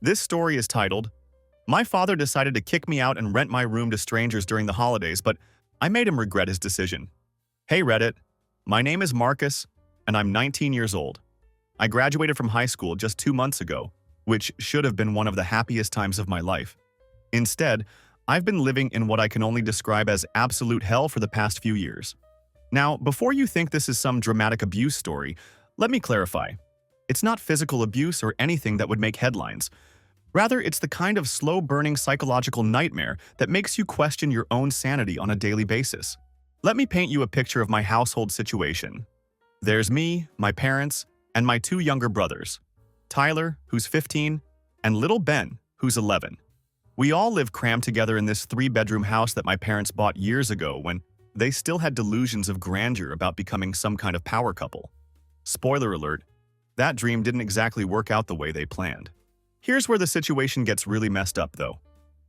This story is titled, My Father Decided to Kick Me Out and Rent My Room to Strangers During the Holidays, but I made him regret his decision. Hey Reddit, my name is Marcus, and I'm 19 years old. I graduated from high school just 2 months ago, which should have been one of the happiest times of my life. Instead, I've been living in what I can only describe as absolute hell for the past few years. Now, before you think this is some dramatic abuse story, let me clarify. It's not physical abuse or anything that would make headlines. Rather, it's the kind of slow-burning psychological nightmare that makes you question your own sanity on a daily basis. Let me paint you a picture of my household situation. There's me, my parents, and my 2 younger brothers, Tyler, who's 15, and little Ben, who's 11. We all live crammed together in this 3-bedroom house that my parents bought years ago when they still had delusions of grandeur about becoming some kind of power couple. Spoiler alert, that dream didn't exactly work out the way they planned. Here's where the situation gets really messed up, though.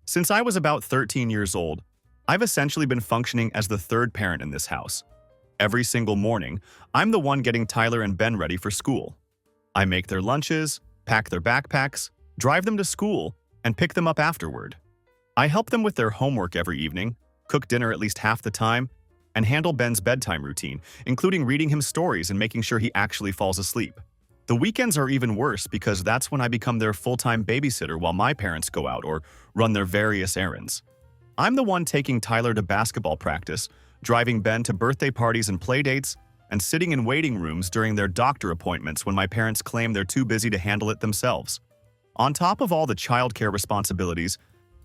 Since I was about 13 years old, I've essentially been functioning as the third parent in this house. Every single morning, I'm the one getting Tyler and Ben ready for school. I make their lunches, pack their backpacks, drive them to school, and pick them up afterward. I help them with their homework every evening, cook dinner at least half the time, and handle Ben's bedtime routine, including reading him stories and making sure he actually falls asleep. The weekends are even worse because that's when I become their full-time babysitter while my parents go out or run their various errands. I'm the one taking Tyler to basketball practice, driving Ben to birthday parties and playdates, and sitting in waiting rooms during their doctor appointments when my parents claim they're too busy to handle it themselves. On top of all the childcare responsibilities,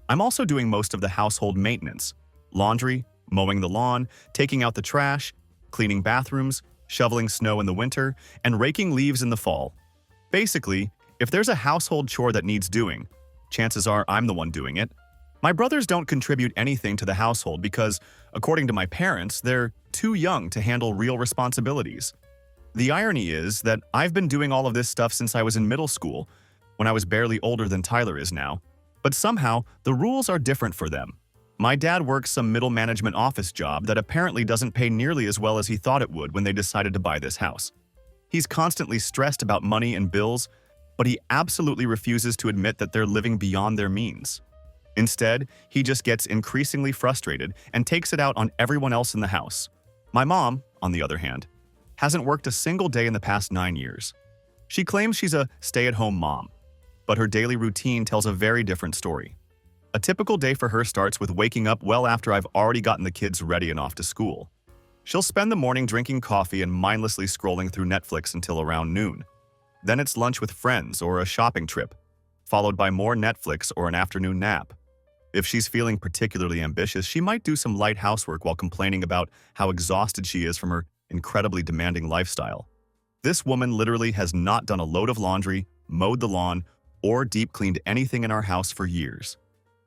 I'm also doing most of the household maintenance: laundry, mowing the lawn, taking out the trash, cleaning bathrooms, shoveling snow in the winter, and raking leaves in the fall. Basically, if there's a household chore that needs doing, chances are I'm the one doing it. My brothers don't contribute anything to the household because, according to my parents, they're too young to handle real responsibilities. The irony is that I've been doing all of this stuff since I was in middle school, when I was barely older than Tyler is now. But somehow, the rules are different for them. My dad works some middle management office job that apparently doesn't pay nearly as well as he thought it would when they decided to buy this house. He's constantly stressed about money and bills, but he absolutely refuses to admit that they're living beyond their means. Instead, he just gets increasingly frustrated and takes it out on everyone else in the house. My mom, on the other hand, hasn't worked a single day in the past 9 years. She claims she's a stay-at-home mom, but her daily routine tells a very different story. A typical day for her starts with waking up well after I've already gotten the kids ready and off to school. She'll spend the morning drinking coffee and mindlessly scrolling through Netflix until around noon. Then it's lunch with friends or a shopping trip, followed by more Netflix or an afternoon nap. If she's feeling particularly ambitious, she might do some light housework while complaining about how exhausted she is from her incredibly demanding lifestyle. This woman literally has not done a load of laundry, mowed the lawn, or deep cleaned anything in our house for years.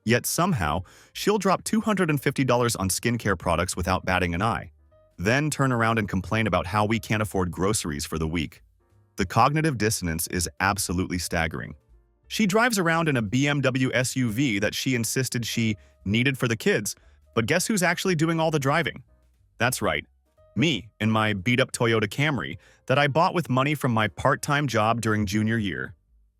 Yet somehow, she'll drop $250 on skincare products without batting an eye, then turn around and complain about how we can't afford groceries for the week. The cognitive dissonance is absolutely staggering. She drives around in a BMW SUV that she insisted she needed for the kids, but guess who's actually doing all the driving? That's right, me in my beat-up Toyota Camry that I bought with money from my part-time job during junior year.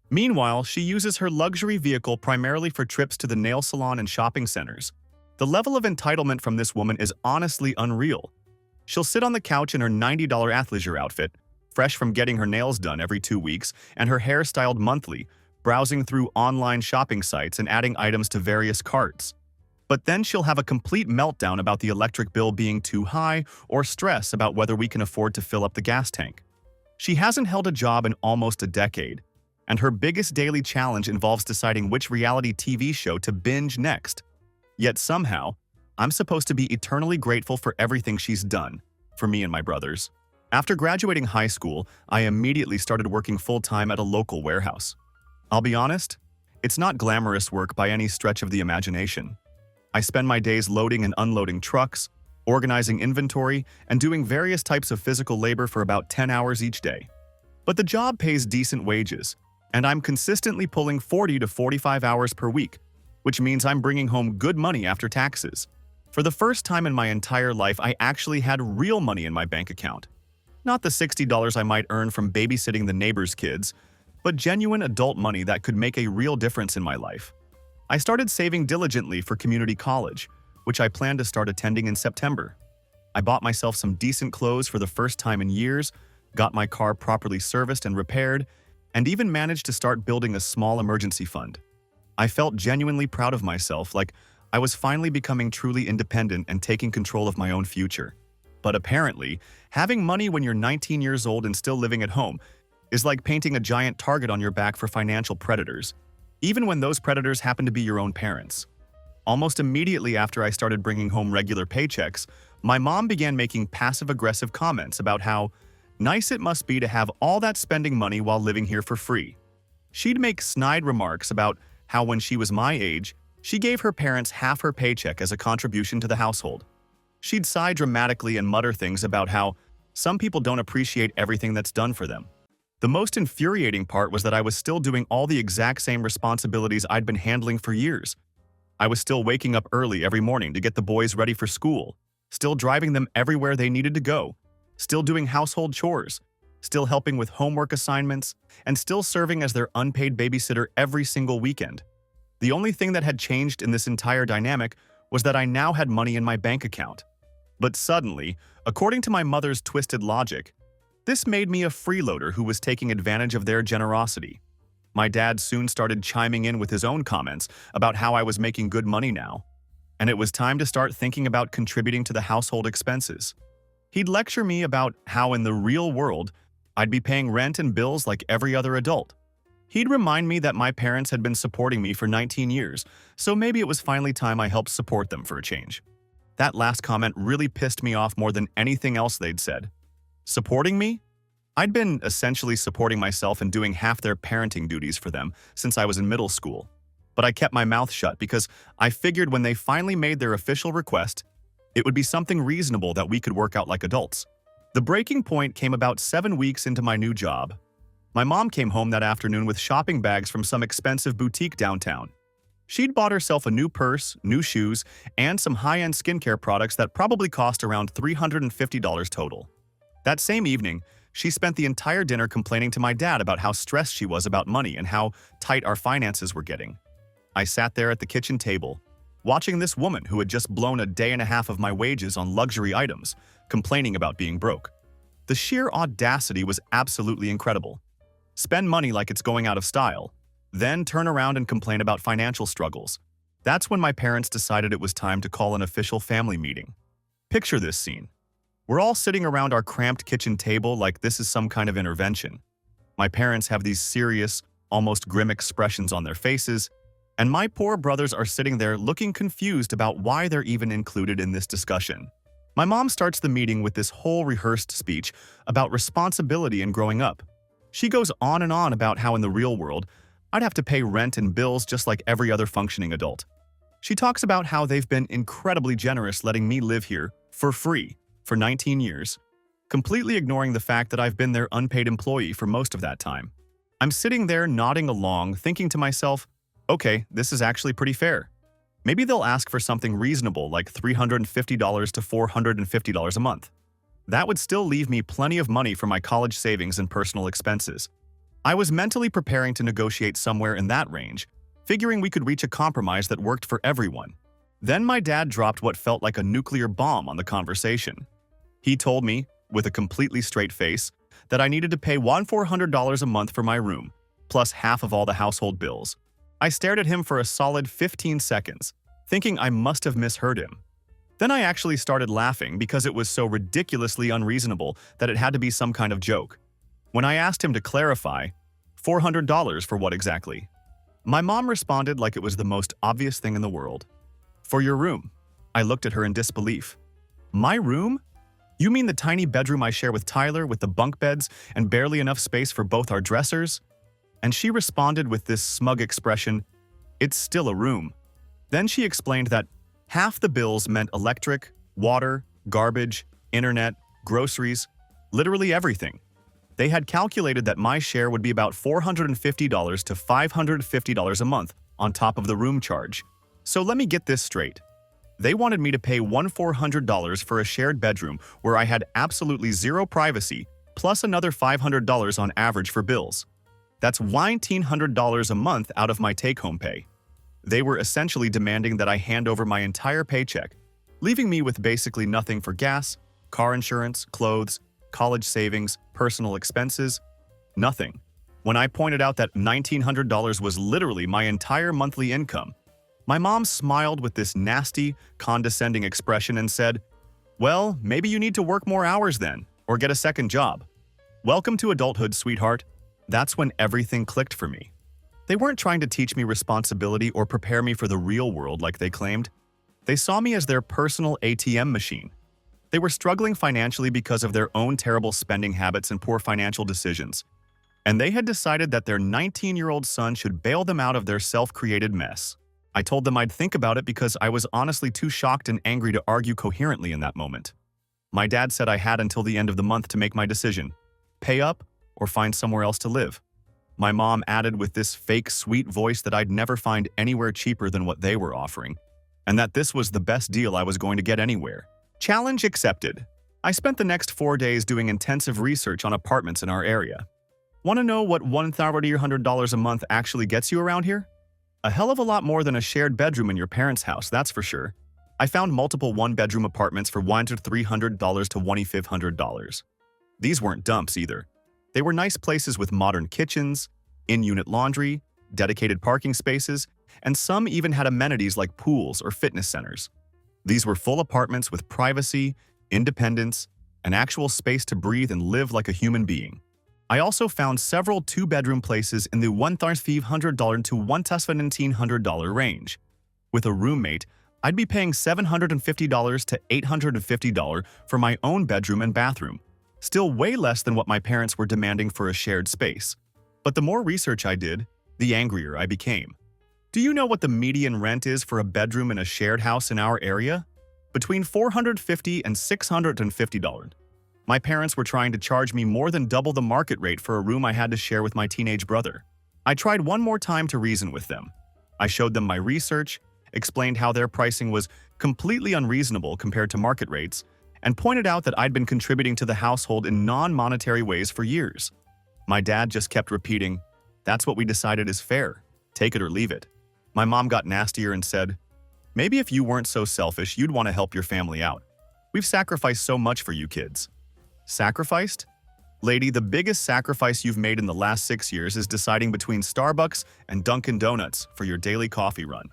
Meanwhile, she uses her luxury vehicle primarily for trips to the nail salon and shopping centers. The level of entitlement from this woman is honestly unreal. She'll sit on the couch in her $90 athleisure outfit, fresh from getting her nails done every 2 weeks and her hair styled monthly, browsing through online shopping sites and adding items to various carts. But then she'll have a complete meltdown about the electric bill being too high or stress about whether we can afford to fill up the gas tank. She hasn't held a job in almost a decade, and her biggest daily challenge involves deciding which reality TV show to binge next. Yet somehow, I'm supposed to be eternally grateful for everything she's done for me and my brothers. After graduating high school, I immediately started working full-time at a local warehouse. I'll be honest, it's not glamorous work by any stretch of the imagination. I spend my days loading and unloading trucks, organizing inventory, and doing various types of physical labor for about 10 hours each day. But the job pays decent wages, and I'm consistently pulling 40 to 45 hours per week, which means I'm bringing home good money after taxes. For the first time in my entire life, I actually had real money in my bank account. Not the $60 I might earn from babysitting the neighbor's kids, but genuine adult money that could make a real difference in my life. I started saving diligently for community college, which I plan to start attending in September. I bought myself some decent clothes for the first time in years, got my car properly serviced and repaired, and even managed to start building a small emergency fund. I felt genuinely proud of myself, like I was finally becoming truly independent and taking control of my own future. But apparently, having money when you're 19 years old and still living at home is like painting a giant target on your back for financial predators, even when those predators happen to be your own parents. Almost immediately after I started bringing home regular paychecks, my mom began making passive-aggressive comments about how nice it must be to have all that spending money while living here for free. She'd make snide remarks about how when she was my age, she gave her parents half her paycheck as a contribution to the household. She'd sigh dramatically and mutter things about how some people don't appreciate everything that's done for them. The most infuriating part was that I was still doing all the exact same responsibilities I'd been handling for years. I was still waking up early every morning to get the boys ready for school, still driving them everywhere they needed to go, still doing household chores, still helping with homework assignments, and still serving as their unpaid babysitter every single weekend. The only thing that had changed in this entire dynamic was that I now had money in my bank account. But suddenly, according to my mother's twisted logic, this made me a freeloader who was taking advantage of their generosity. My dad soon started chiming in with his own comments about how I was making good money now, and it was time to start thinking about contributing to the household expenses. He'd lecture me about how in the real world, I'd be paying rent and bills like every other adult. He'd remind me that my parents had been supporting me for 19 years, so maybe it was finally time I helped support them for a change. That last comment really pissed me off more than anything else they'd said. Supporting me? I'd been essentially supporting myself and doing half their parenting duties for them since I was in middle school. But I kept my mouth shut because I figured when they finally made their official request, it would be something reasonable that we could work out like adults. The breaking point came about 7 weeks into my new job. My mom came home that afternoon with shopping bags from some expensive boutique downtown. She'd bought herself a new purse, new shoes, and some high-end skincare products that probably cost around $350 total. That same evening, she spent the entire dinner complaining to my dad about how stressed she was about money and how tight our finances were getting. I sat there at the kitchen table, watching this woman who had just blown a day and a half of my wages on luxury items, complaining about being broke. The sheer audacity was absolutely incredible. Spend money like it's going out of style, then turn around and complain about financial struggles. That's when my parents decided it was time to call an official family meeting. Picture this scene. We're all sitting around our cramped kitchen table like this is some kind of intervention. My parents have these serious, almost grim expressions on their faces, and my poor brothers are sitting there looking confused about why they're even included in this discussion. My mom starts the meeting with this whole rehearsed speech about responsibility and growing up. She goes on and on about how in the real world, I'd have to pay rent and bills just like every other functioning adult. She talks about how they've been incredibly generous letting me live here for free for 19 years, completely ignoring the fact that I've been their unpaid employee for most of that time. I'm sitting there nodding along, thinking to myself, okay, this is actually pretty fair. Maybe they'll ask for something reasonable like $350 to $450 a month. That would still leave me plenty of money for my college savings and personal expenses. I was mentally preparing to negotiate somewhere in that range, figuring we could reach a compromise that worked for everyone. Then my dad dropped what felt like a nuclear bomb on the conversation. He told me, with a completely straight face, that I needed to pay $400 a month for my room, plus half of all the household bills. I stared at him for a solid 15 seconds, thinking I must have misheard him. Then I actually started laughing because it was so ridiculously unreasonable that it had to be some kind of joke. When I asked him to clarify, $400 for what exactly? My mom responded like it was the most obvious thing in the world. For your room. I looked at her in disbelief. My room? You mean the tiny bedroom I share with Tyler with the bunk beds and barely enough space for both our dressers? And she responded with this smug expression, it's still a room. Then she explained that half the bills meant electric, water, garbage, internet, groceries, literally everything. They had calculated that my share would be about $450 to $550 a month on top of the room charge. So let me get this straight. They wanted me to pay $400 for a shared bedroom where I had absolutely zero privacy, plus another $500 on average for bills. That's $1,900 a month out of my take-home pay. They were essentially demanding that I hand over my entire paycheck, leaving me with basically nothing for gas, car insurance, clothes, college savings, personal expenses, nothing. When I pointed out that $1,900 was literally my entire monthly income, my mom smiled with this nasty, condescending expression and said, "Well, maybe you need to work more hours then, or get a second job." Welcome to adulthood, sweetheart. That's when everything clicked for me. They weren't trying to teach me responsibility or prepare me for the real world like they claimed. They saw me as their personal ATM machine. They were struggling financially because of their own terrible spending habits and poor financial decisions. And they had decided that their 19-year-old son should bail them out of their self-created mess. I told them I'd think about it because I was honestly too shocked and angry to argue coherently in that moment. My dad said I had until the end of the month to make my decision: pay up or find somewhere else to live. My mom added with this fake sweet voice that I'd never find anywhere cheaper than what they were offering, and that this was the best deal I was going to get anywhere. Challenge accepted. I spent the next 4 days doing intensive research on apartments in our area. Want to know what $1,100 a month actually gets you around here? A hell of a lot more than a shared bedroom in your parents' house, that's for sure. I found multiple one-bedroom apartments for $100 to $300 to $2,500. These weren't dumps either. They were nice places with modern kitchens, in-unit laundry, dedicated parking spaces, and some even had amenities like pools or fitness centers. These were full apartments with privacy, independence, and actual space to breathe and live like a human being. I also found several two-bedroom places in the $1,500 to $1,700 range. With a roommate, I'd be paying $750 to $850 for my own bedroom and bathroom, still way less than what my parents were demanding for a shared space. But the more research I did, the angrier I became. Do you know what the median rent is for a bedroom in a shared house in our area? Between $450 and $650. My parents were trying to charge me more than double the market rate for a room I had to share with my teenage brother. I tried one more time to reason with them. I showed them my research, explained how their pricing was completely unreasonable compared to market rates, and pointed out that I'd been contributing to the household in non-monetary ways for years. My dad just kept repeating, "That's what we decided is fair. Take it or leave it." My mom got nastier and said, "Maybe if you weren't so selfish, you'd want to help your family out. We've sacrificed so much for you kids." Sacrificed? Lady, the biggest sacrifice you've made in the last 6 years is deciding between Starbucks and Dunkin' Donuts for your daily coffee run.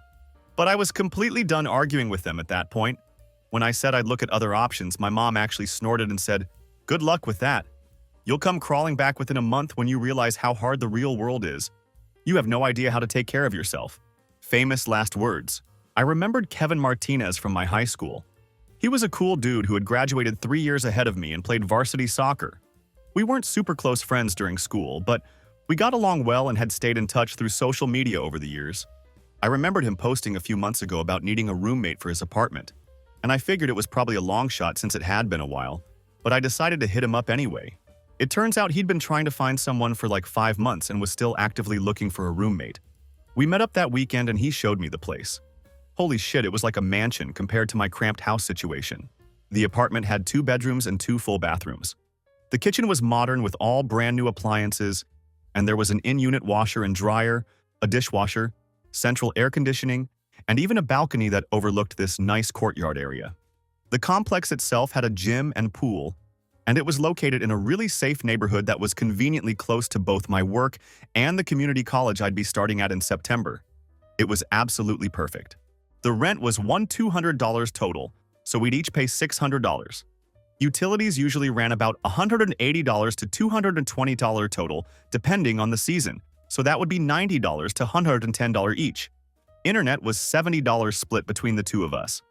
But I was completely done arguing with them at that point. When I said I'd look at other options, my mom actually snorted and said, "Good luck with that. You'll come crawling back within a month when you realize how hard the real world is. You have no idea how to take care of yourself." Famous last words. I remembered Kevin Martinez from my high school. He was a cool dude who had graduated 3 years ahead of me and played varsity soccer. We weren't super close friends during school, but we got along well and had stayed in touch through social media over the years. I remembered him posting a few months ago about needing a roommate for his apartment, and I figured it was probably a long shot since it had been a while, but I decided to hit him up anyway. It turns out he'd been trying to find someone for like 5 months and was still actively looking for a roommate. We met up that weekend and he showed me the place. Holy shit, it was like a mansion compared to my cramped house situation. The apartment had 2 bedrooms and 2 full bathrooms. The kitchen was modern with all brand new appliances, and there was an in-unit washer and dryer, a dishwasher, central air conditioning, and even a balcony that overlooked this nice courtyard area. The complex itself had a gym and pool, and it was located in a really safe neighborhood that was conveniently close to both my work and the community college I'd be starting at in September. It was absolutely perfect. The rent was $200 total, so we'd each pay $600. Utilities usually ran about $180 to $220 total, depending on the season, so that would be $90 to $110 each. Internet was $70 split between the two of us.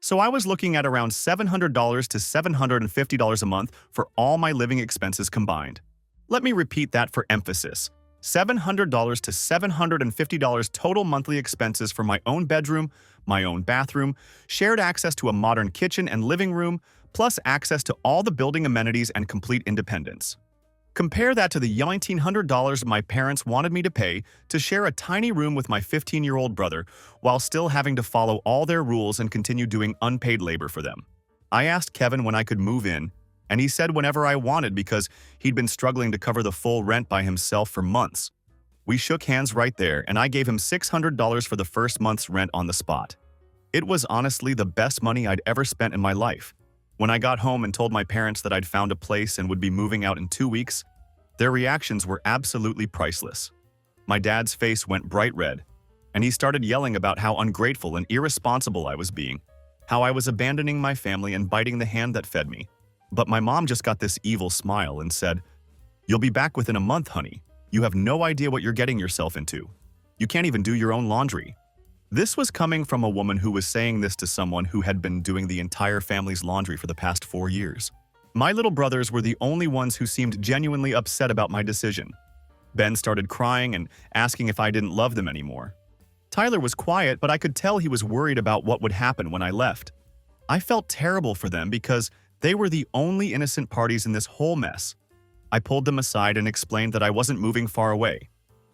So I was looking at around $700 to $750 a month for all my living expenses combined. Let me repeat that for emphasis. $700 to $750 total monthly expenses for my own bedroom, my own bathroom, shared access to a modern kitchen and living room, plus access to all the building amenities and complete independence. Compare that to the $1,900 my parents wanted me to pay to share a tiny room with my 15-year-old brother while still having to follow all their rules and continue doing unpaid labor for them. I asked Kevin when I could move in, and he said whenever I wanted because he'd been struggling to cover the full rent by himself for months. We shook hands right there, and I gave him $600 for the first month's rent on the spot. It was honestly the best money I'd ever spent in my life. When I got home and told my parents that I'd found a place and would be moving out in 2 weeks, their reactions were absolutely priceless. My dad's face went bright red, and he started yelling about how ungrateful and irresponsible I was being, how I was abandoning my family and biting the hand that fed me. But my mom just got this evil smile and said, "You'll be back within a month, honey. You have no idea what you're getting yourself into. You can't even do your own laundry." This was coming from a woman who was saying this to someone who had been doing the entire family's laundry for the past 4 years. My little brothers were the only ones who seemed genuinely upset about my decision. Ben started crying and asking if I didn't love them anymore. Tyler was quiet, but I could tell he was worried about what would happen when I left. I felt terrible for them because they were the only innocent parties in this whole mess. I pulled them aside and explained that I wasn't moving far away,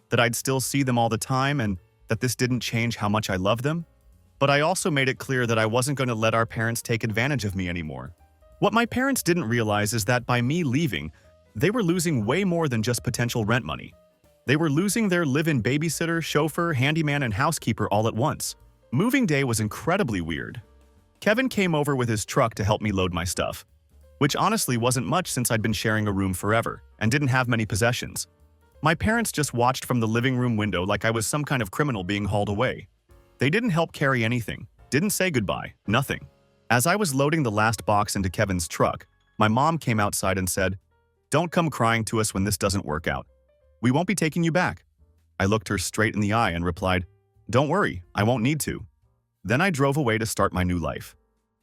that I'd still see them all the time and that this didn't change how much I loved them. But I also made it clear that I wasn't going to let our parents take advantage of me anymore. What my parents didn't realize is that by me leaving, they were losing way more than just potential rent money. They were losing their live-in babysitter, chauffeur, handyman, and housekeeper all at once. Moving day was incredibly weird. Kevin came over with his truck to help me load my stuff, which honestly wasn't much since I'd been sharing a room forever and didn't have many possessions. My parents just watched from the living room window like I was some kind of criminal being hauled away. They didn't help carry anything, didn't say goodbye, nothing. As I was loading the last box into Kevin's truck, my mom came outside and said, "Don't come crying to us when this doesn't work out. We won't be taking you back." I looked her straight in the eye and replied, "Don't worry, I won't need to." Then I drove away to start my new life.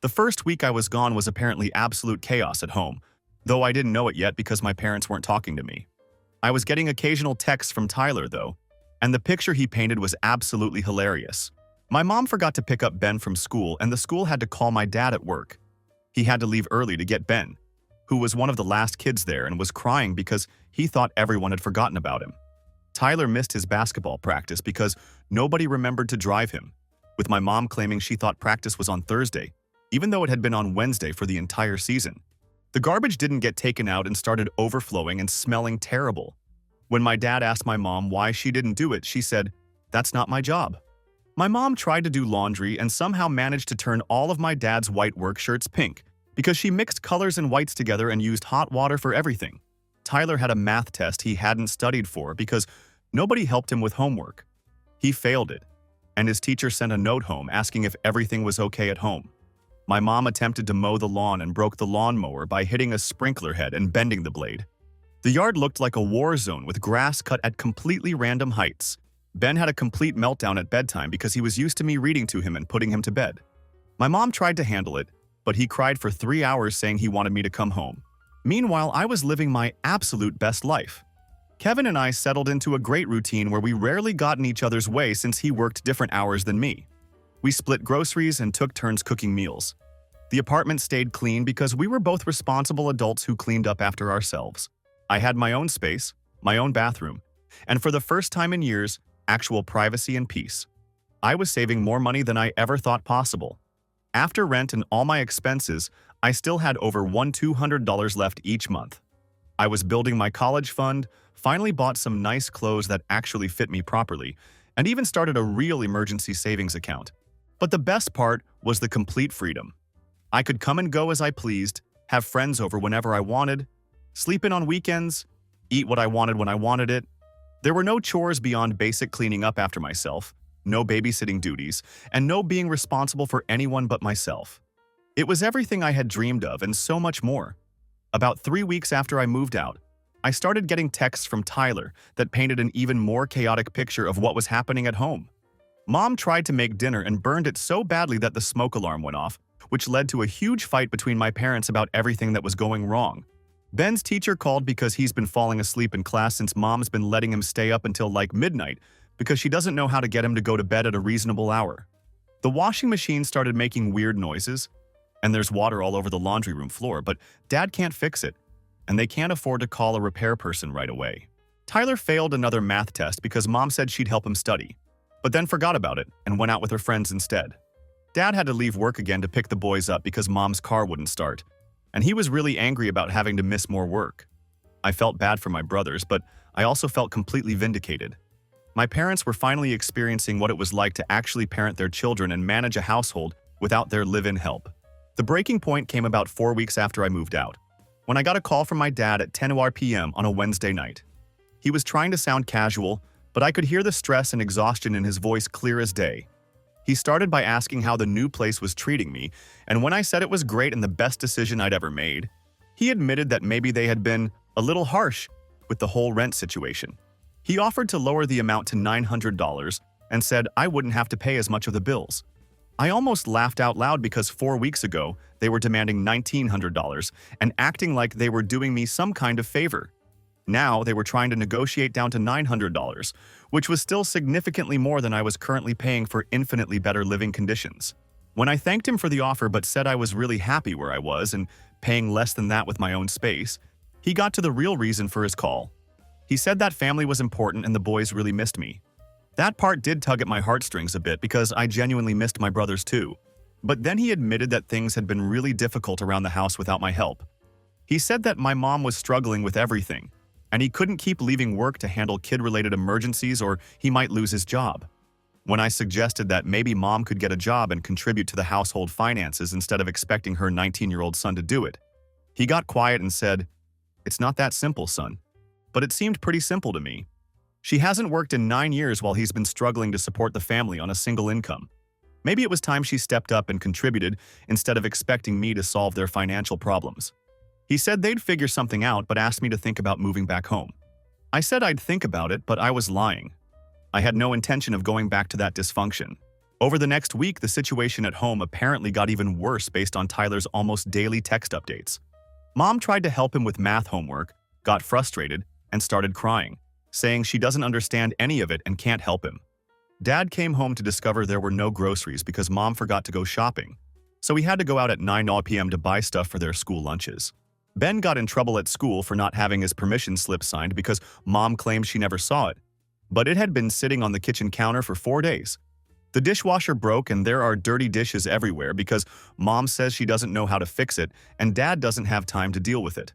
The first week I was gone was apparently absolute chaos at home, though I didn't know it yet because my parents weren't talking to me. I was getting occasional texts from Tyler, though, and the picture he painted was absolutely hilarious. My mom forgot to pick up Ben from school, and the school had to call my dad at work. He had to leave early to get Ben, who was one of the last kids there and was crying because he thought everyone had forgotten about him. Tyler missed his basketball practice because nobody remembered to drive him, with my mom claiming she thought practice was on Thursday, even though it had been on Wednesday for the entire season. The garbage didn't get taken out and started overflowing and smelling terrible. When my dad asked my mom why she didn't do it, she said, "That's not my job." My mom tried to do laundry and somehow managed to turn all of my dad's white work shirts pink because she mixed colors and whites together and used hot water for everything. Tyler had a math test he hadn't studied for because nobody helped him with homework. He failed it, and his teacher sent a note home asking if everything was okay at home. My mom attempted to mow the lawn and broke the lawnmower by hitting a sprinkler head and bending the blade. The yard looked like a war zone with grass cut at completely random heights. Ben had a complete meltdown at bedtime because he was used to me reading to him and putting him to bed. My mom tried to handle it, but he cried for 3 hours saying he wanted me to come home. Meanwhile, I was living my absolute best life. Kevin and I settled into a great routine where we rarely got in each other's way since he worked different hours than me. We split groceries and took turns cooking meals. The apartment stayed clean because we were both responsible adults who cleaned up after ourselves. I had my own space, my own bathroom, and for the first time in years, actual privacy and peace. I was saving more money than I ever thought possible. After rent and all my expenses, I still had over $200 left each month. I was building my college fund, finally bought some nice clothes that actually fit me properly, and even started a real emergency savings account. But the best part was the complete freedom. I could come and go as I pleased, have friends over whenever I wanted, sleep in on weekends, eat what I wanted when I wanted it. There were no chores beyond basic cleaning up after myself, no babysitting duties, and no being responsible for anyone but myself. It was everything I had dreamed of and so much more. About 3 weeks after I moved out, I started getting texts from Tyler that painted an even more chaotic picture of what was happening at home. Mom tried to make dinner and burned it so badly that the smoke alarm went off, which led to a huge fight between my parents about everything that was going wrong. Ben's teacher called because he's been falling asleep in class since Mom's been letting him stay up until like midnight because she doesn't know how to get him to go to bed at a reasonable hour. The washing machine started making weird noises, and there's water all over the laundry room floor, but Dad can't fix it, and they can't afford to call a repair person right away. Tyler failed another math test because Mom said she'd help him study, but then forgot about it and went out with her friends instead. Dad had to leave work again to pick the boys up because Mom's car wouldn't start, and he was really angry about having to miss more work. I felt bad for my brothers, but I also felt completely vindicated. My parents were finally experiencing what it was like to actually parent their children and manage a household without their live-in help. The breaking point came about 4 weeks after I moved out, when I got a call from my dad at 10 p.m. on a Wednesday night. He was trying to sound casual, but I could hear the stress and exhaustion in his voice clear as day. He started by asking how the new place was treating me, and when I said it was great and the best decision I'd ever made, he admitted that maybe they had been a little harsh with the whole rent situation. He offered to lower the amount to $900 and said I wouldn't have to pay as much of the bills. I almost laughed out loud because 4 weeks ago, they were demanding $1,900 and acting like they were doing me some kind of favor. Now, they were trying to negotiate down to $900, which was still significantly more than I was currently paying for infinitely better living conditions. When I thanked him for the offer but said I was really happy where I was and paying less than that with my own space, he got to the real reason for his call. He said that family was important and the boys really missed me. That part did tug at my heartstrings a bit because I genuinely missed my brothers too. But then he admitted that things had been really difficult around the house without my help. He said that my mom was struggling with everything, and he couldn't keep leaving work to handle kid-related emergencies or he might lose his job. When I suggested that maybe mom could get a job and contribute to the household finances instead of expecting her 19-year-old son to do it, he got quiet and said, "It's not that simple, son." But it seemed pretty simple to me. She hasn't worked in 9 years while he's been struggling to support the family on a single income. Maybe it was time she stepped up and contributed instead of expecting me to solve their financial problems. He said they'd figure something out but asked me to think about moving back home. I said I'd think about it, but I was lying. I had no intention of going back to that dysfunction. Over the next week, the situation at home apparently got even worse based on Tyler's almost daily text updates. Mom tried to help him with math homework, got frustrated, and started crying, saying she doesn't understand any of it and can't help him. Dad came home to discover there were no groceries because Mom forgot to go shopping, so he had to go out at 9 p.m. to buy stuff for their school lunches. Ben got in trouble at school for not having his permission slip signed because Mom claimed she never saw it, but it had been sitting on the kitchen counter for 4 days. The dishwasher broke and there are dirty dishes everywhere because Mom says she doesn't know how to fix it and Dad doesn't have time to deal with it.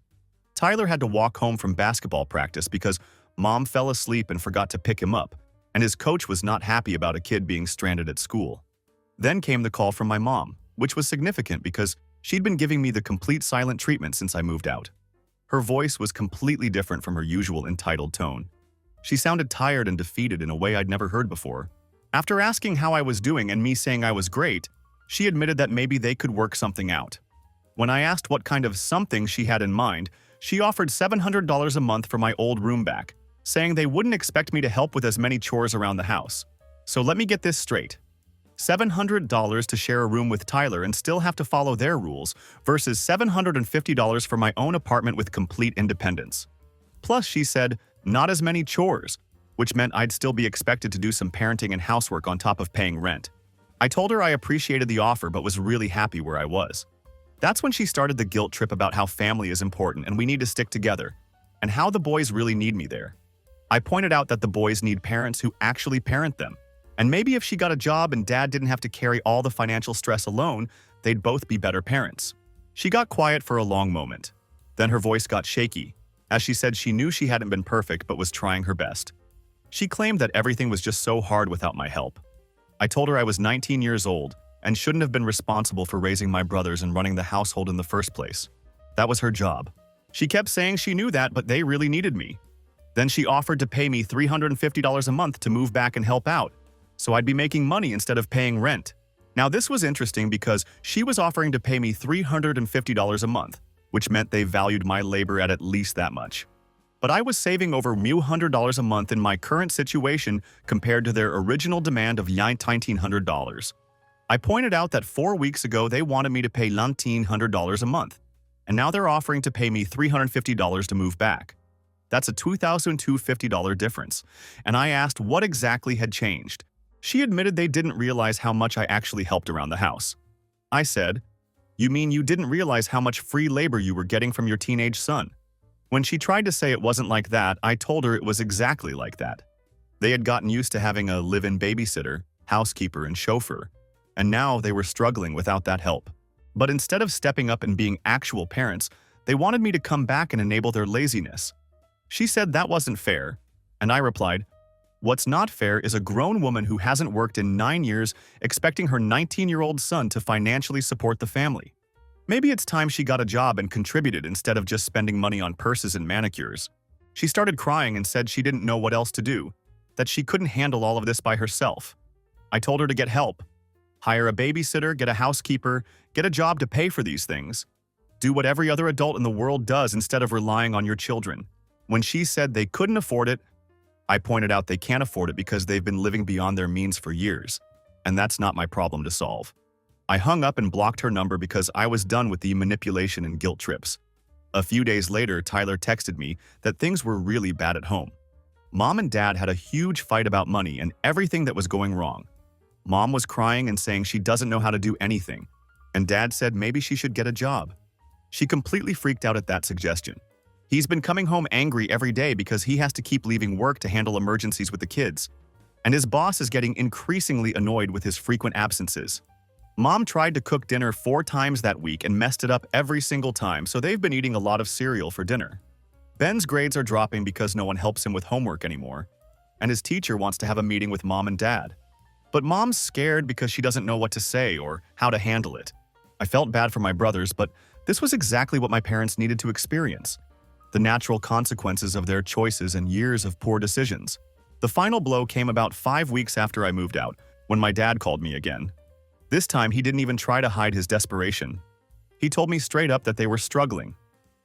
Tyler had to walk home from basketball practice because Mom fell asleep and forgot to pick him up, and his coach was not happy about a kid being stranded at school. Then came the call from my mom, which was significant because she'd been giving me the complete silent treatment since I moved out. Her voice was completely different from her usual entitled tone. She sounded tired and defeated in a way I'd never heard before. After asking how I was doing and me saying I was great, she admitted that maybe they could work something out. When I asked what kind of something she had in mind, she offered $700 a month for my old room back, saying they wouldn't expect me to help with as many chores around the house. So let me get this straight. $700 to share a room with Tyler and still have to follow their rules versus $750 for my own apartment with complete independence. Plus, she said, not as many chores, which meant I'd still be expected to do some parenting and housework on top of paying rent. I told her I appreciated the offer but was really happy where I was. That's when she started the guilt trip about how family is important and we need to stick together, and how the boys really need me there. I pointed out that the boys need parents who actually parent them, and maybe if she got a job and Dad didn't have to carry all the financial stress alone, they'd both be better parents. She got quiet for a long moment. Then her voice got shaky, as she said she knew she hadn't been perfect but was trying her best. She claimed that everything was just so hard without my help. I told her I was 19 years old and shouldn't have been responsible for raising my brothers and running the household in the first place. That was her job. She kept saying she knew that, but they really needed me. Then she offered to pay me $350 a month to move back and help out, so I'd be making money instead of paying rent. Now this was interesting because she was offering to pay me $350 a month, which meant they valued my labor at least that much. But I was saving over $100 a month in my current situation compared to their original demand of $1,900. I pointed out that 4 weeks ago they wanted me to pay $1,900 a month, and now they're offering to pay me $350 to move back. That's a $2,250 difference, and I asked what exactly had changed. She admitted they didn't realize how much I actually helped around the house. I said, "You mean you didn't realize how much free labor you were getting from your teenage son?" When she tried to say it wasn't like that, I told her it was exactly like that. They had gotten used to having a live-in babysitter, housekeeper, and chauffeur, and now they were struggling without that help. But instead of stepping up and being actual parents, they wanted me to come back and enable their laziness. She said that wasn't fair, and I replied, What's not fair is a grown woman who hasn't worked in 9 years expecting her 19-year-old son to financially support the family. Maybe it's time she got a job and contributed instead of just spending money on purses and manicures. She started crying and said she didn't know what else to do, that she couldn't handle all of this by herself. I told her to get help. Hire a babysitter, get a housekeeper, get a job to pay for these things. Do what every other adult in the world does instead of relying on your children. When she said they couldn't afford it, I pointed out they can't afford it because they've been living beyond their means for years, and that's not my problem to solve. I hung up and blocked her number because I was done with the manipulation and guilt trips. A few days later, Tyler texted me that things were really bad at home. Mom and Dad had a huge fight about money and everything that was going wrong. Mom was crying and saying she doesn't know how to do anything, and Dad said maybe she should get a job. She completely freaked out at that suggestion. He's been coming home angry every day because he has to keep leaving work to handle emergencies with the kids, and his boss is getting increasingly annoyed with his frequent absences. Mom tried to cook dinner 4 times that week and messed it up every single time, so they've been eating a lot of cereal for dinner. Ben's grades are dropping because no one helps him with homework anymore, and his teacher wants to have a meeting with Mom and Dad. But Mom's scared because she doesn't know what to say or how to handle it. I felt bad for my brothers, but this was exactly what my parents needed to experience: the natural consequences of their choices and years of poor decisions. The final blow came about 5 weeks after I moved out, when my dad called me again. This time, he didn't even try to hide his desperation. He told me straight up that they were struggling.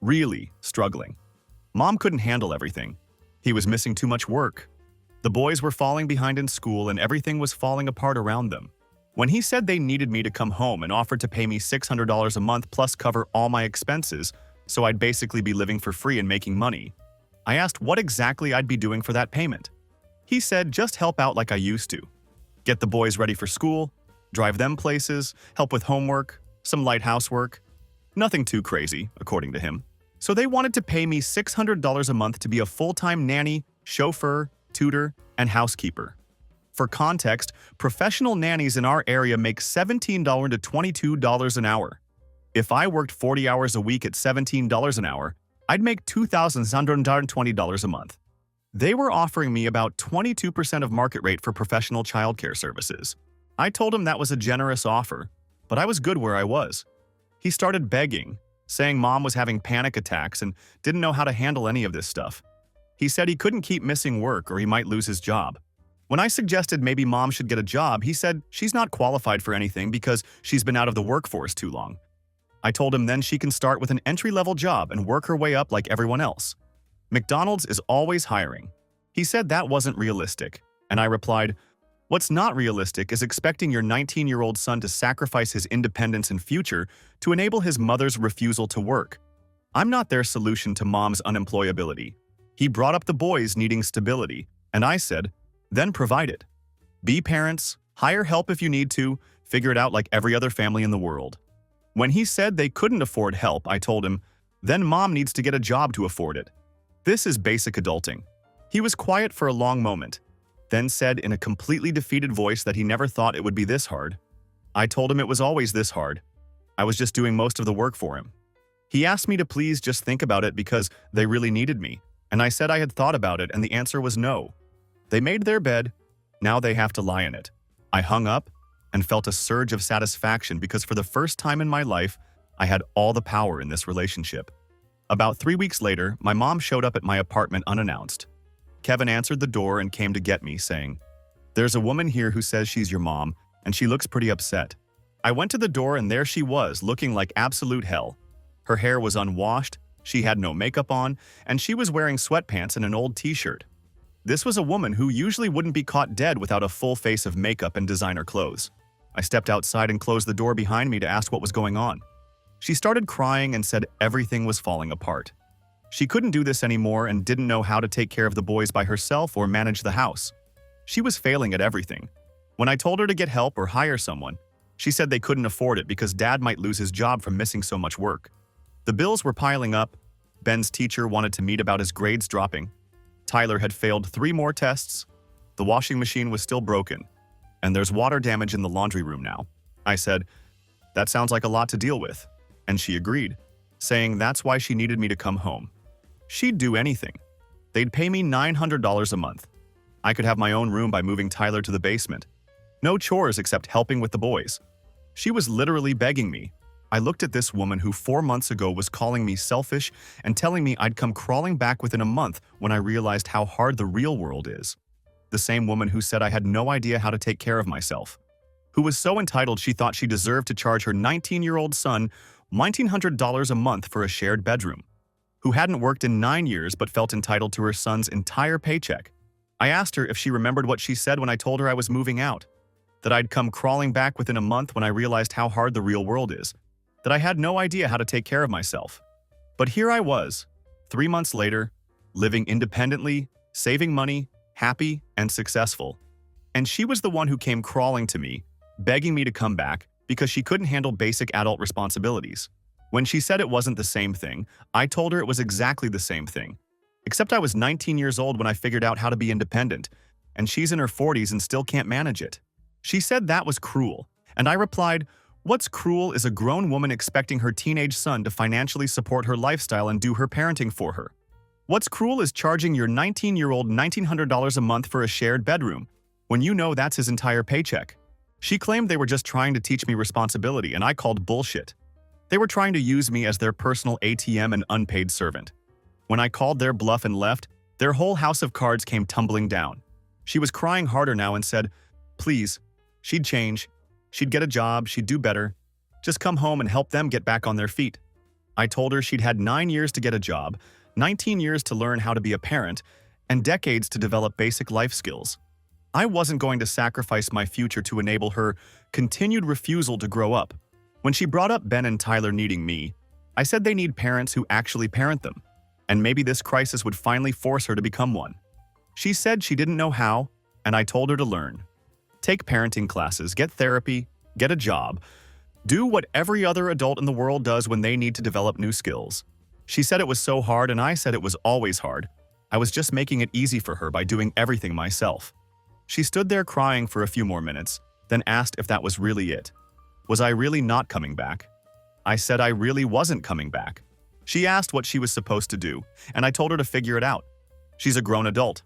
Really struggling. Mom couldn't handle everything. He was missing too much work. The boys were falling behind in school and everything was falling apart around them. When he said they needed me to come home and offered to pay me $600 a month plus cover all my expenses, so I'd basically be living for free and making money, I asked what exactly I'd be doing for that payment. He said just help out like I used to. Get the boys ready for school, drive them places, help with homework, some light housework. Nothing too crazy, according to him. So they wanted to pay me $600 a month to be a full-time nanny, chauffeur, tutor, and housekeeper. For context, professional nannies in our area make $17 to $22 an hour. If I worked 40 hours a week at $17 an hour, I'd make $2,120 a month. They were offering me about 22% of market rate for professional childcare services. I told him that was a generous offer, but I was good where I was. He started begging, saying Mom was having panic attacks and didn't know how to handle any of this stuff. He said he couldn't keep missing work or he might lose his job. When I suggested maybe Mom should get a job, he said she's not qualified for anything because she's been out of the workforce too long. I told him then she can start with an entry-level job and work her way up like everyone else. McDonald's is always hiring. He said that wasn't realistic, and I replied, what's not realistic is expecting your 19-year-old son to sacrifice his independence and future to enable his mother's refusal to work. I'm not their solution to Mom's unemployability. He brought up the boys needing stability, and I said, then provide it. Be parents, hire help if you need to, figure it out like every other family in the world. When he said they couldn't afford help, I told him, then Mom needs to get a job to afford it. This is basic adulting. He was quiet for a long moment, then said in a completely defeated voice that he never thought it would be this hard. I told him it was always this hard. I was just doing most of the work for him. He asked me to please just think about it because they really needed me, and I said I had thought about it and the answer was no. They made their bed, now they have to lie in it. I hung up and felt a surge of satisfaction because for the first time in my life, I had all the power in this relationship. About 3 weeks later, my mom showed up at my apartment unannounced. Kevin answered the door and came to get me, saying, "There's a woman here who says she's your mom, and she looks pretty upset." I went to the door and there she was, looking like absolute hell. Her hair was unwashed, she had no makeup on, and she was wearing sweatpants and an old t-shirt. This was a woman who usually wouldn't be caught dead without a full face of makeup and designer clothes. I stepped outside and closed the door behind me to ask what was going on. She started crying and said everything was falling apart. She couldn't do this anymore and didn't know how to take care of the boys by herself or manage the house. She was failing at everything. When I told her to get help or hire someone, she said they couldn't afford it because Dad might lose his job from missing so much work. The bills were piling up. Ben's teacher wanted to meet about his grades dropping. Tyler had failed 3 more tests. The washing machine was still broken. And there's water damage in the laundry room now. I said, "That sounds like a lot to deal with." And she agreed, saying that's why she needed me to come home. She'd do anything. They'd pay me $900 a month. I could have my own room by moving Tyler to the basement. No chores except helping with the boys. She was literally begging me. I looked at this woman who 4 months ago was calling me selfish and telling me I'd come crawling back within a month when I realized how hard the real world is. The same woman who said I had no idea how to take care of myself. Who was so entitled she thought she deserved to charge her 19-year-old son $1,900 a month for a shared bedroom. Who hadn't worked in 9 years but felt entitled to her son's entire paycheck. I asked her if she remembered what she said when I told her I was moving out. That I'd come crawling back within a month when I realized how hard the real world is. That I had no idea how to take care of myself. But here I was, 3 months later, living independently, saving money, happy, and successful. And she was the one who came crawling to me, begging me to come back because she couldn't handle basic adult responsibilities. When she said it wasn't the same thing, I told her it was exactly the same thing. Except I was 19 years old when I figured out how to be independent, and she's in her 40s and still can't manage it. She said that was cruel, and I replied, "What's cruel is a grown woman expecting her teenage son to financially support her lifestyle and do her parenting for her. What's cruel is charging your 19-year-old $1,900 a month for a shared bedroom, when you know that's his entire paycheck." She claimed they were just trying to teach me responsibility, and I called bullshit. They were trying to use me as their personal ATM and unpaid servant. When I called their bluff and left, their whole house of cards came tumbling down. She was crying harder now and said, please, she'd change. She'd get a job, she'd do better. Just come home and help them get back on their feet. I told her she'd had 9 years to get a job, 19 years to learn how to be a parent, and decades to develop basic life skills. I wasn't going to sacrifice my future to enable her continued refusal to grow up. When she brought up Ben and Tyler needing me, I said they need parents who actually parent them, and maybe this crisis would finally force her to become one. She said she didn't know how, and I told her to learn. Take parenting classes, get therapy, get a job. Do what every other adult in the world does when they need to develop new skills. She said it was so hard, and I said it was always hard. I was just making it easy for her by doing everything myself. She stood there crying for a few more minutes, then asked if that was really it. Was I really not coming back? I said I really wasn't coming back. She asked what she was supposed to do, and I told her to figure it out. She's a grown adult.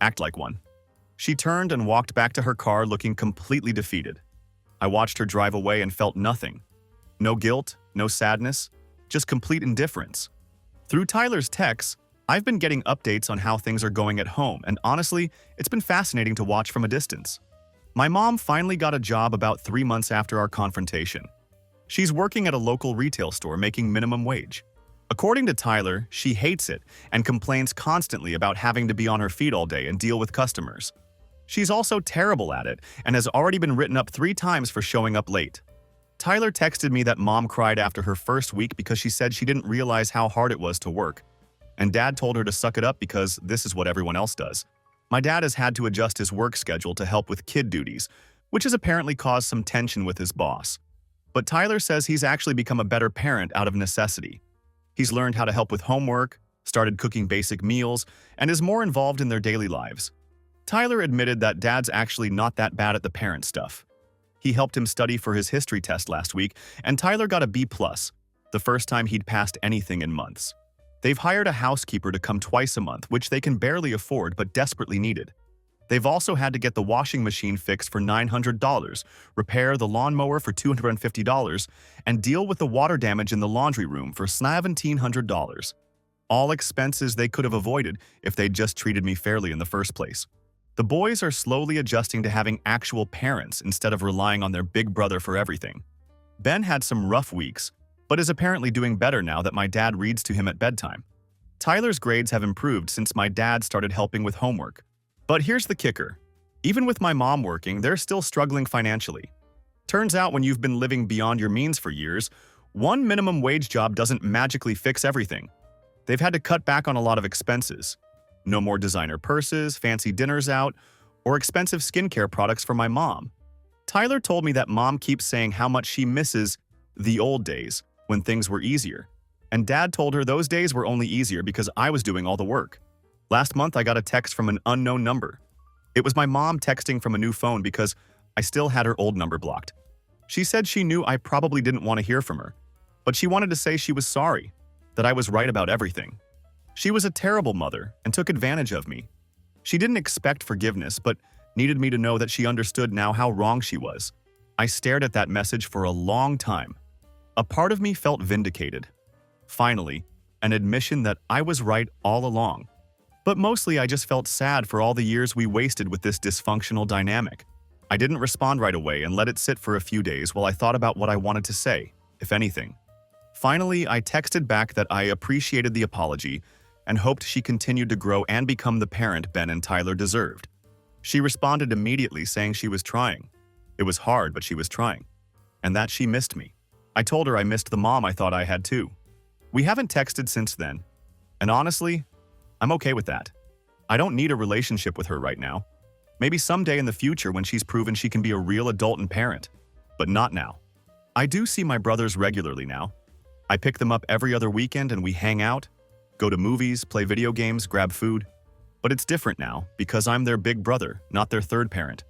Act like one. She turned and walked back to her car looking completely defeated. I watched her drive away and felt nothing. No guilt, no sadness, just complete indifference. Through Tyler's texts, I've been getting updates on how things are going at home, and honestly, it's been fascinating to watch from a distance. My mom finally got a job about 3 months after our confrontation. She's working at a local retail store making minimum wage. According to Tyler, she hates it and complains constantly about having to be on her feet all day and deal with customers. She's also terrible at it and has already been written up 3 times for showing up late. Tyler texted me that mom cried after her first week because she said she didn't realize how hard it was to work. And dad told her to suck it up because this is what everyone else does. My dad has had to adjust his work schedule to help with kid duties, which has apparently caused some tension with his boss. But Tyler says he's actually become a better parent out of necessity. He's learned how to help with homework, started cooking basic meals, and is more involved in their daily lives. Tyler admitted that dad's actually not that bad at the parent stuff. He helped him study for his history test last week, and Tyler got a B+, the first time he'd passed anything in months. They've hired a housekeeper to come twice a month, which they can barely afford but desperately needed. They've also had to get the washing machine fixed for $900, repair the lawnmower for $250, and deal with the water damage in the laundry room for $1,700. All expenses they could have avoided if they'd just treated me fairly in the first place. The boys are slowly adjusting to having actual parents instead of relying on their big brother for everything. Ben had some rough weeks, but is apparently doing better now that my dad reads to him at bedtime. Tyler's grades have improved since my dad started helping with homework. But here's the kicker. Even with my mom working, they're still struggling financially. Turns out when you've been living beyond your means for years, one minimum wage job doesn't magically fix everything. They've had to cut back on a lot of expenses. No more designer purses, fancy dinners out, or expensive skincare products for my mom. Tyler told me that mom keeps saying how much she misses the old days when things were easier. And dad told her those days were only easier because I was doing all the work. Last month, I got a text from an unknown number. It was my mom texting from a new phone because I still had her old number blocked. She said she knew I probably didn't want to hear from her, but she wanted to say she was sorry, that I was right about everything. She was a terrible mother and took advantage of me. She didn't expect forgiveness, but needed me to know that she understood now how wrong she was. I stared at that message for a long time. A part of me felt vindicated. Finally, an admission that I was right all along. But mostly I just felt sad for all the years we wasted with this dysfunctional dynamic. I didn't respond right away and let it sit for a few days while I thought about what I wanted to say, if anything. Finally, I texted back that I appreciated the apology and hoped she continued to grow and become the parent Ben and Tyler deserved. She responded immediately saying she was trying. It was hard, but she was trying. And that she missed me. I told her I missed the mom I thought I had too. We haven't texted since then. And honestly, I'm okay with that. I don't need a relationship with her right now. Maybe someday in the future when she's proven she can be a real adult and parent. But not now. I do see my brothers regularly now. I pick them up every other weekend and we hang out, go to movies, play video games, grab food. But it's different now because I'm their big brother, not their third parent.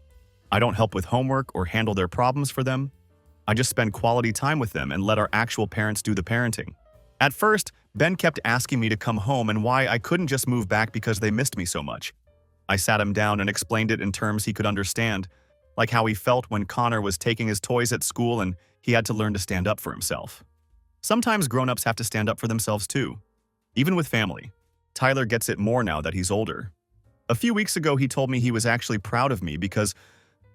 I don't help with homework or handle their problems for them. I just spend quality time with them and let our actual parents do the parenting. At first, Ben kept asking me to come home and why I couldn't just move back because they missed me so much. I sat him down and explained it in terms he could understand, like how he felt when Connor was taking his toys at school and he had to learn to stand up for himself. Sometimes grown-ups have to stand up for themselves too, even with family. Tyler gets it more now that he's older. A few weeks ago, he told me he was actually proud of me because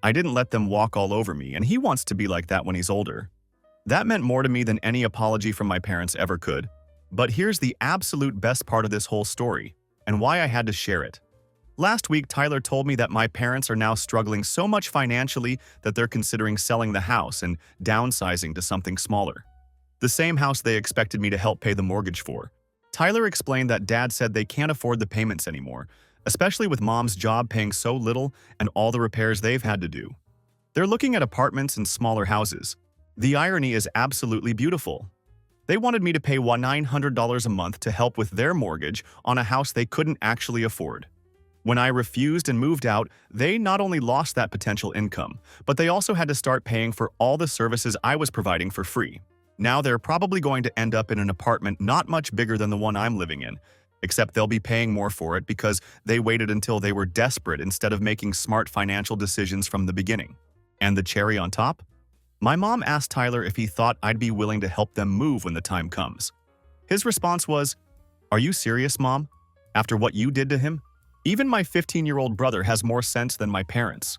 I didn't let them walk all over me, and he wants to be like that when he's older. That meant more to me than any apology from my parents ever could. But here's the absolute best part of this whole story, and why I had to share it. Last week, Tyler told me that my parents are now struggling so much financially that they're considering selling the house and downsizing to something smaller. The same house they expected me to help pay the mortgage for. Tyler explained that Dad said they can't afford the payments anymore, especially with Mom's job paying so little and all the repairs they've had to do. They're looking at apartments and smaller houses. The irony is absolutely beautiful. They wanted me to pay $900 a month to help with their mortgage on a house they couldn't actually afford. When I refused and moved out, they not only lost that potential income, but they also had to start paying for all the services I was providing for free. Now they're probably going to end up in an apartment not much bigger than the one I'm living in, except they'll be paying more for it because they waited until they were desperate instead of making smart financial decisions from the beginning. And the cherry on top? My mom asked Tyler if he thought I'd be willing to help them move when the time comes. His response was, "Are you serious, Mom? After what you did to him? Even my 15-year-old brother has more sense than my parents."